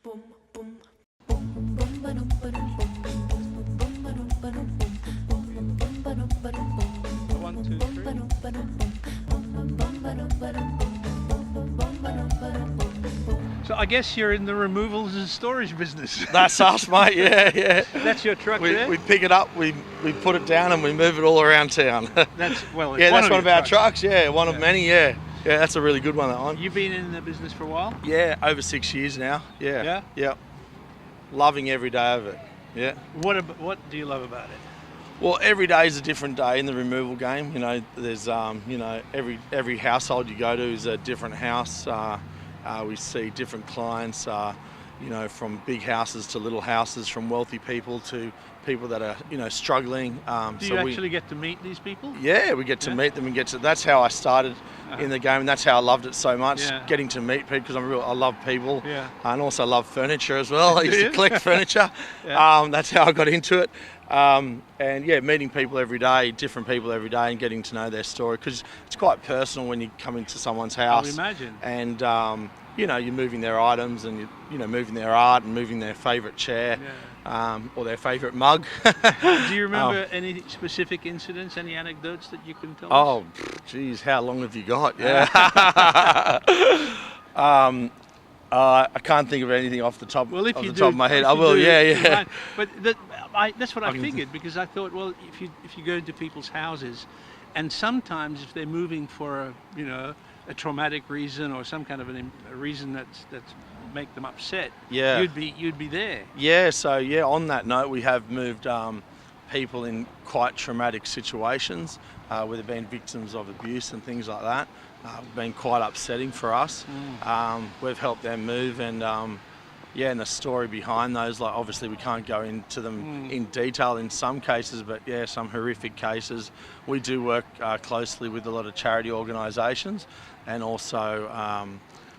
One, two, three. So I guess you're in the removals and storage business. That's us, mate. Yeah. That's your truck there? We pick it up, we put it down, and we move it all around town. That's well. Yeah, that's one of our trucks. trucks. Yeah, one of many. Yeah, that's a really good one. That one. You've been in the business for a while? Yeah, over 6 years now. Yeah? Yeah. Loving every day of it. Yeah. What do you love about it? Well, every day is a different day in the removal game. You know, there's every household you go to is a different house. We see different clients, from big houses to little houses, from wealthy people to people that are, struggling. Do you actually get to meet these people? Yeah, we get to meet them and that's how I started in the game, and that's how I loved it so much, getting to meet people, because I love people, and also love furniture as well. I used to collect furniture. That's how I got into it. Meeting people every day, different people every day, and getting to know their story, because it's quite personal when you come into someone's house. I imagine. And you're moving their items, and you're moving their art, and moving their favourite chair, or their favourite mug. Do you remember any specific incidents, any anecdotes that you can tell us? Oh, geez, how long have you got? Yeah. I can't think of anything off the top, top of my head. I will, yeah. But that's what I figured, because I thought, well, if you go into people's houses, and sometimes if they're moving for a traumatic reason, or some kind of a reason that's make them upset, you'd be there. Yeah. So on that note, we have moved people in quite traumatic situations where they've been victims of abuse and things like that. Been quite upsetting for us. We've helped them move, and and the story behind those, like, obviously we can't go into them in detail in some cases, but some horrific cases. We do work closely with a lot of charity organisations, and also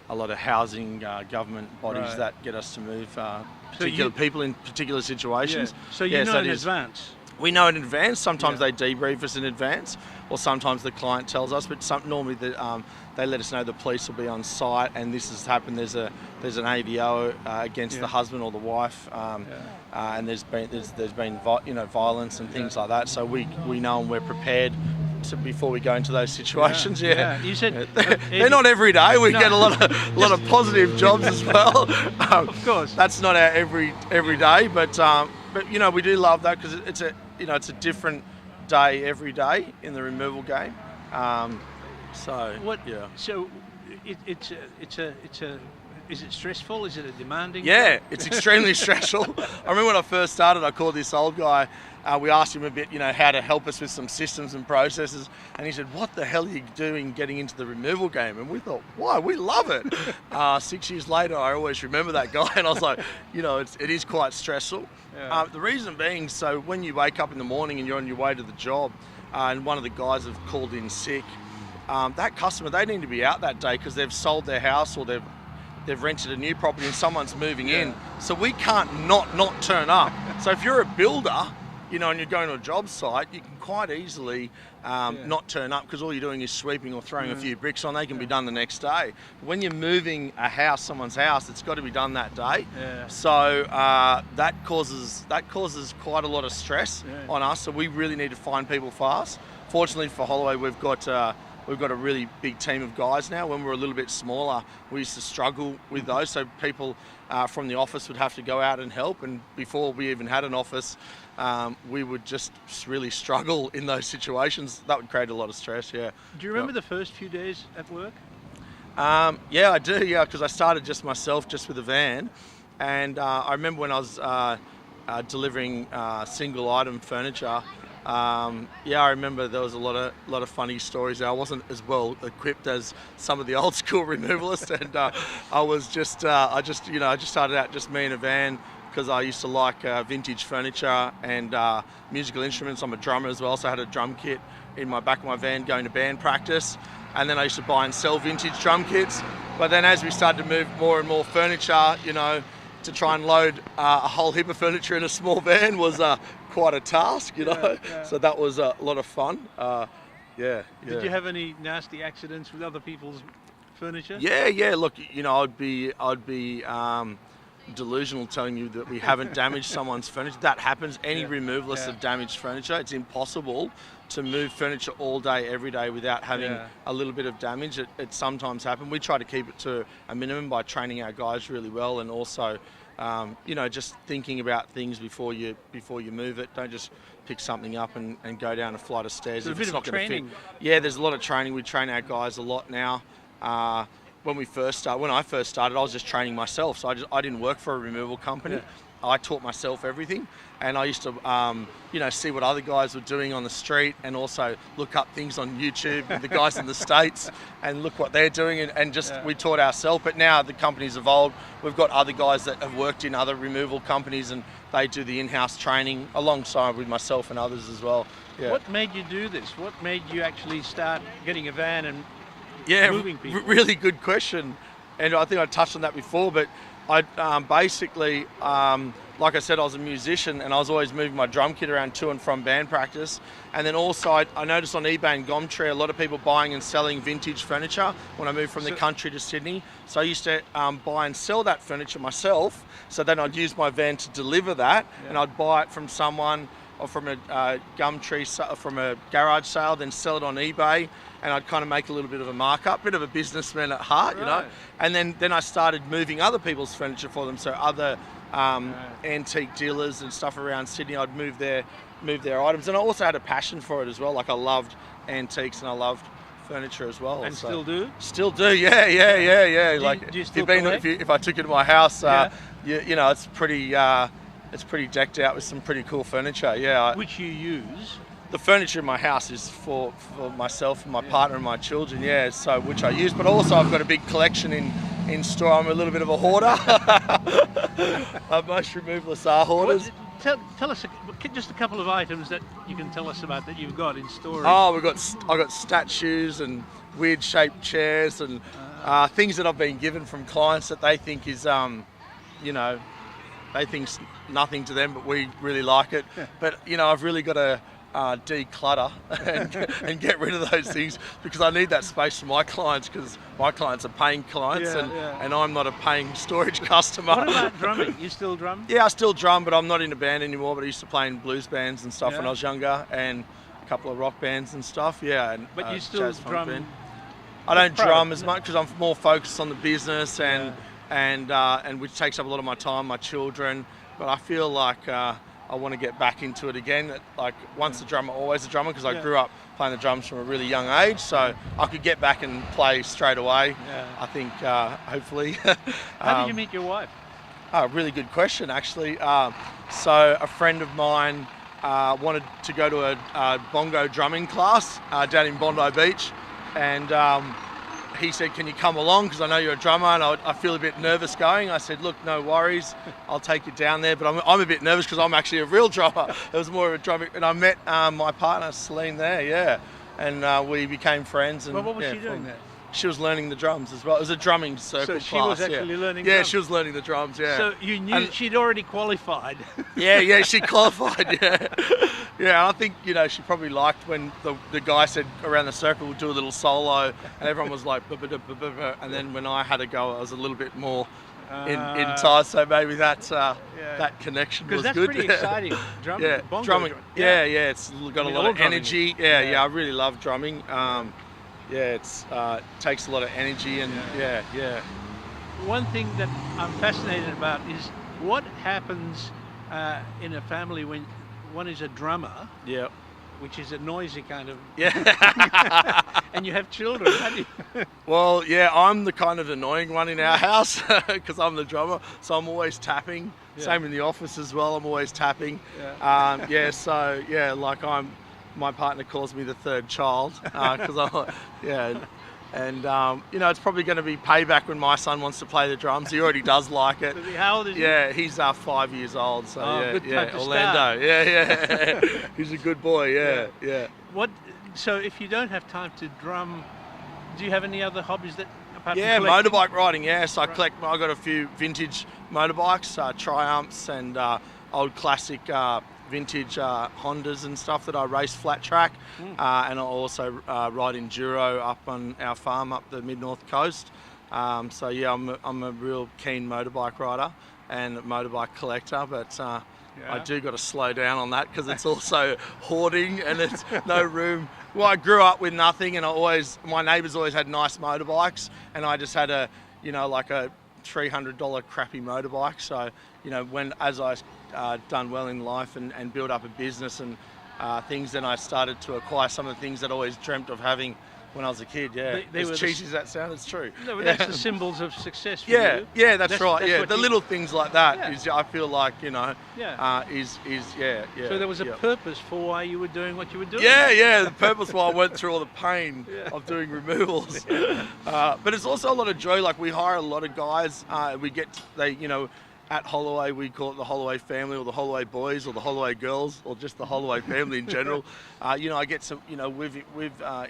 a lot of housing government bodies that get us to move particular people in particular situations. So you know in advance? We know in advance. Sometimes they debrief us in advance, or sometimes the client tells us. But normally they let us know the police will be on site, and this has happened. There's an AVO against the husband or the wife, and there's been violence and things like that. So we know, and we're prepared before we go into those situations. You said they're not every day. We get a lot of positive jobs as well. Of course, that's not our every day, but we do love that, because it's a different day every day in the removal game. So is it stressful? Is it a demanding? Yeah, it's extremely stressful. I remember when I first started, I called this old guy. We asked him a bit, how to help us with some systems and processes, and he said, "What the hell are you doing getting into the removal game?" And we thought, "Why? We love it." 6 years later, I always remember that guy, and I was like, it is quite stressful. The reason being, so when you wake up in the morning and you're on your way to the job, and one of the guys have called in sick, that customer, they need to be out that day because they've sold their house, or they've rented a new property and someone's moving in. So we can't not turn up. So if you're a builder, and you're going to a job site, you can quite easily not turn up, because all you're doing is sweeping or throwing a few bricks on. They can be done the next day. When you're moving a house, someone's house, it's got to be done that day. So that causes quite a lot of stress on us. So we really need to find people fast. Fortunately for Holloway, we've got a really big team of guys now. When we were a little bit smaller, we used to struggle with those. So people from the office would have to go out and help. And before we even had an office, we would just really struggle in those situations. That would create a lot of stress, Do you remember the first few days at work? Yeah, I do, because I started just myself, just with a van. And I remember when I was delivering single item furniture, I remember there was a lot of funny stories. I wasn't as well equipped as some of the old school removalists, and I just started out just me in a van, because I used to like vintage furniture and musical instruments. I'm a drummer as well, so I had a drum kit in my back of my van going to band practice, and then I used to buy and sell vintage drum kits. But then as we started to move more and more furniture, to try and load a whole heap of furniture in a small van was quite a task, So that was a lot of fun. Did you have any nasty accidents with other people's furniture? Yeah. Look, I'd be delusional telling you that we haven't damaged someone's furniture. That happens. Any removalists have damaged furniture. It's impossible to move furniture all day, every day without having a little bit of damage. It sometimes happens. We try to keep it to a minimum by training our guys really well, and also, just thinking about things before you move it. Don't just pick something up and go down a flight of stairs. So if a bit it's of not going to fit. training. Yeah, there's a lot of training. We train our guys a lot now. When I first started, I was just training myself. So I didn't work for a removal company. I taught myself everything, and I used to, see what other guys were doing on the street, and also look up things on YouTube with the guys in the States, and look what they're doing, and just we taught ourselves. But now the company's evolved. We've got other guys that have worked in other removal companies, and they do the in-house training alongside with myself and others as well. Yeah. What made you do this? What made you actually start getting a van and moving people? Really good question, and I think I touched on that before. But I basically, like I said, I was a musician, and I was always moving my drum kit around to and from band practice. And then also, I noticed on eBay and Gumtree a lot of people buying and selling vintage furniture when I moved from the country to Sydney. So I used to buy and sell that furniture myself. So then I'd use my van to deliver that, and I'd buy it from someone or from a Gumtree, from a garage sale, then sell it on eBay, and I'd kind of make a little bit of a markup, bit of a businessman at heart, you know. And then I started moving other people's furniture for them, so other antique dealers and stuff around Sydney, I'd move their items, and I also had a passion for it as well. Like I loved antiques and I loved furniture as well. And so, still do? Still do, yeah. Like, do you still collect? If I took it to my house, it's pretty decked out with some pretty cool furniture. Yeah. Which you use? The furniture in my house is for myself and my partner and my children. Yeah. So which I use, but also I've got a big collection in store. I'm a little bit of a hoarder. Most removalists are hoarders. Tell us just a couple of items that you can tell us about that you've got in storage. Oh, I've got statues and weird shaped chairs and things that I've been given from clients that they think is, they think's nothing to them, but we really like it. But I've really got to declutter and get rid of those things, because I need that space for my clients, because my clients are paying clients, and I'm not a paying storage customer. What about drumming? You still drum? Yeah, I still drum, but I'm not in a band anymore. But I used to play in blues bands and stuff when I was younger, and a couple of rock bands and stuff. Yeah, but you still drum? I don't drum as much because I'm more focused on the business and which takes up a lot of my time, my children. But I feel like I want to get back into it again. Like once a drummer, always a drummer, because I grew up playing the drums from a really young age, so I could get back and play straight away. I think hopefully. How did you meet your wife? Really good question, actually. So a friend of mine wanted to go to a bongo drumming class down in Bondi Beach, and he said, "Can you come along? Because I know you're a drummer, and I feel a bit nervous going." I said, "Look, no worries. I'll take you down there." But I'm a bit nervous because I'm actually a real drummer. It was more of a drumming, and I met my partner Celine there, and we became friends. And what was she doing there? She was learning the drums as well. It was a drumming circle class. So she was actually learning drums? Yeah, she was learning the drums, So you knew she'd already qualified? Yeah, she qualified, Yeah, I think, she probably liked when the guy said around the circle, we'll do a little solo, and everyone was like, and then when I had to go, I was a little bit more in time, so maybe that connection was good. Because that's pretty exciting, drumming. Drumming. Yeah, it's got a lot of energy. Yeah, I really love drumming. It takes a lot of energy, and One thing that I'm fascinated about is what happens in a family when one is a drummer. Yeah. Which is a noisy kind of. Yeah. And you have children, how do you? Well, I'm the kind of annoying one in our house because I'm the drummer, so I'm always tapping. Same in the office as well. I'm always tapping. My partner calls me the third child because it's probably going to be payback when my son wants to play the drums. He already does like it. How old is he? Yeah, he's 5 years old. So good Orlando. Yeah. He's a good boy. Yeah. So if you don't have time to drum, do you have any other hobbies that? Yeah, motorbike riding. So I collect. I got a few vintage motorbikes, Triumphs, and old classic. Vintage Hondas and stuff that I race flat track, and I also ride enduro up on our farm up the mid-north coast. I'm a real keen motorbike rider. and motorbike collector, but I do got to slow down on that because it's also hoarding and it's no room. Well, I grew up with nothing, and my neighbours always had nice motorbikes, and I just had a $300 crappy motorbike. So, as I done well in life and built up a business and things, then I started to acquire some of the things that I always dreamt of having when I was a kid. Yeah, as cheesy as that sounds, it's true. No, but that's the symbols of success for you. Yeah, that's right. That's the little things like that is, I feel like, is. So there was a purpose for why you were doing what you were doing. Yeah. The purpose why I went through all the pain of doing removals. But it's also a lot of joy. Like, we hire a lot of guys. At Holloway, we call it the Holloway family, or the Holloway boys, or the Holloway girls, or just the Holloway family in general. I get some, we've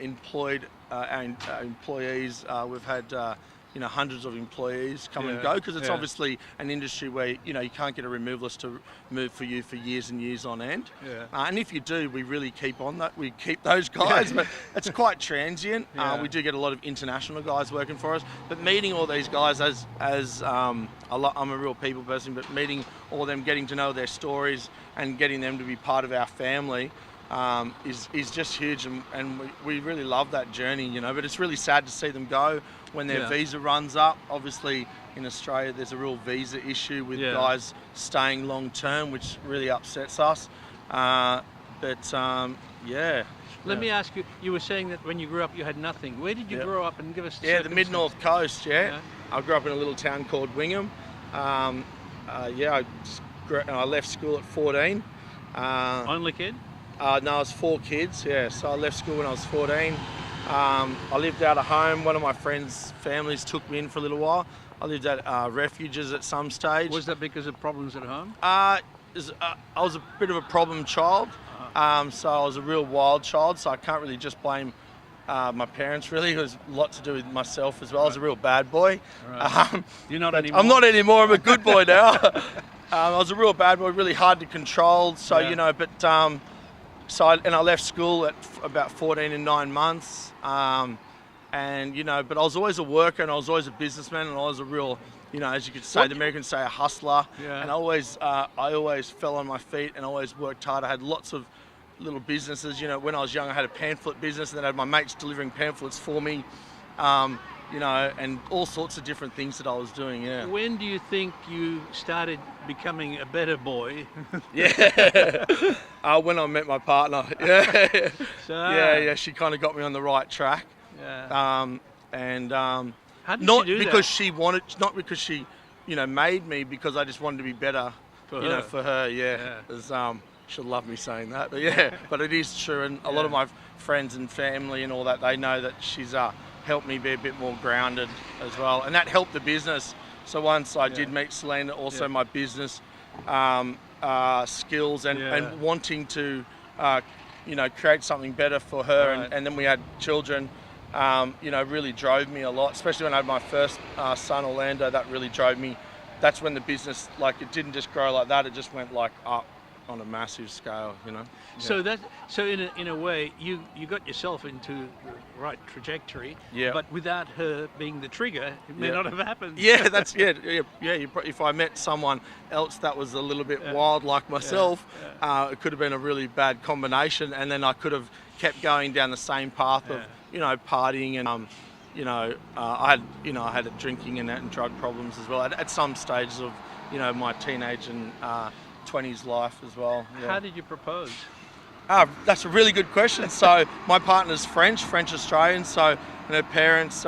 employed our employees. We've had, hundreds of employees come and go, because it's obviously an industry where, you can't get a removalist to move for you for years and years on end. And if you do, we really keep on that. We keep those guys, but it's quite transient. We do get a lot of international guys working for us, but meeting all these guys I'm a real people person, but meeting all of them, getting to know their stories and getting them to be part of our family is just huge, and we really love that journey, but it's really sad to see them go when their visa runs up. Obviously in Australia there's a real visa issue with guys staying long term, which really upsets us. Let me ask you, you were saying that when you grew up you had nothing. Where did you grow up, and give us the mid-north coast. I grew up in a little town called Wingham. I left school at 14. Only kid? No, I was 4 kids, so I left school when I was 14. I lived out of home. One of my friends' families took me in for a little while. I lived at refuges at some stage. Was that because of problems at home? I was a bit of a problem child, so I was a real wild child, so I can't really just blame my parents, really. It was a lot to do with myself as well. I was a real bad boy. You're not anymore? I'm not anymore. I'm a good boy now. I was a real bad boy, really hard to control, so, I left school at about 14 and 9 months, but I was always a worker, and I was always a businessman, and I was a real, as you could say, the Americans say, a hustler. And I always fell on my feet and always worked hard. I had lots of little businesses. When I was young, I had a pamphlet business, and then I had my mates delivering pamphlets for me, and all sorts of different things that I was doing. When do you think you started becoming a better boy? When I met my partner. She kind of got me on the right track. How did not she do because that? she wanted, not because she, made me, because I just wanted to be better, for her. She'll love me saying that, but but it is true, and a lot of my friends and family and all that, they know that she's helped me be a bit more grounded as well, and that helped the business. So once I did meet Selena, also my business skills and wanting to create something better for her, and then we had children, really drove me a lot, especially when I had my first son, Orlando. That really drove me. That's when the business, it didn't just grow like that, it just went up on a massive scale, So in a way, you got yourself into the right trajectory. But without her being the trigger, it may not have happened. If I met someone else that was a little bit wild like myself, it could have been a really bad combination, and then I could have kept going down the same path of partying, and I had a drinking and drug problems as well at some stages of my teenage and 20s life as well. How did you propose? That's a really good question. So my partner's French Australian. So her parents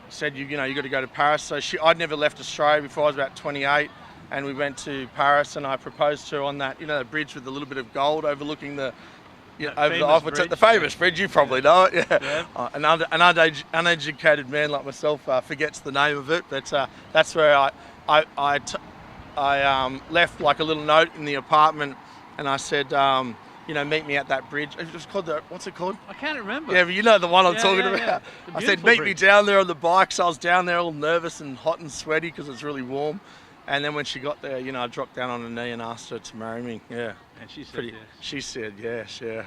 said, you got to go to Paris. So I'd never left Australia before. I was about 28, and we went to Paris, and I proposed to her on that, the bridge with a little bit of gold overlooking the the famous bridge. You probably know it. An uneducated man like myself forgets the name of it, but that's where I left a little note in the apartment, and I said, meet me at that bridge. It was called what's it called? I can't remember. Yeah, but you know the one I'm talking about. I said, meet me down there on the bike. So I was down there all nervous and hot and sweaty because it's really warm. And then when she got there, I dropped down on her knee and asked her to marry me. Yeah. And she said yes. She said yes, yeah.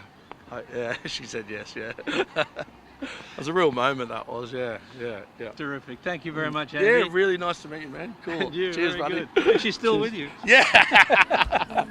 She said yes, yeah. was a real moment, that was, yeah. Terrific. Thank you very much, Andy. Yeah, really nice to meet you, man. Cool. You, Cheers, very buddy. good. She's still with you. Yeah.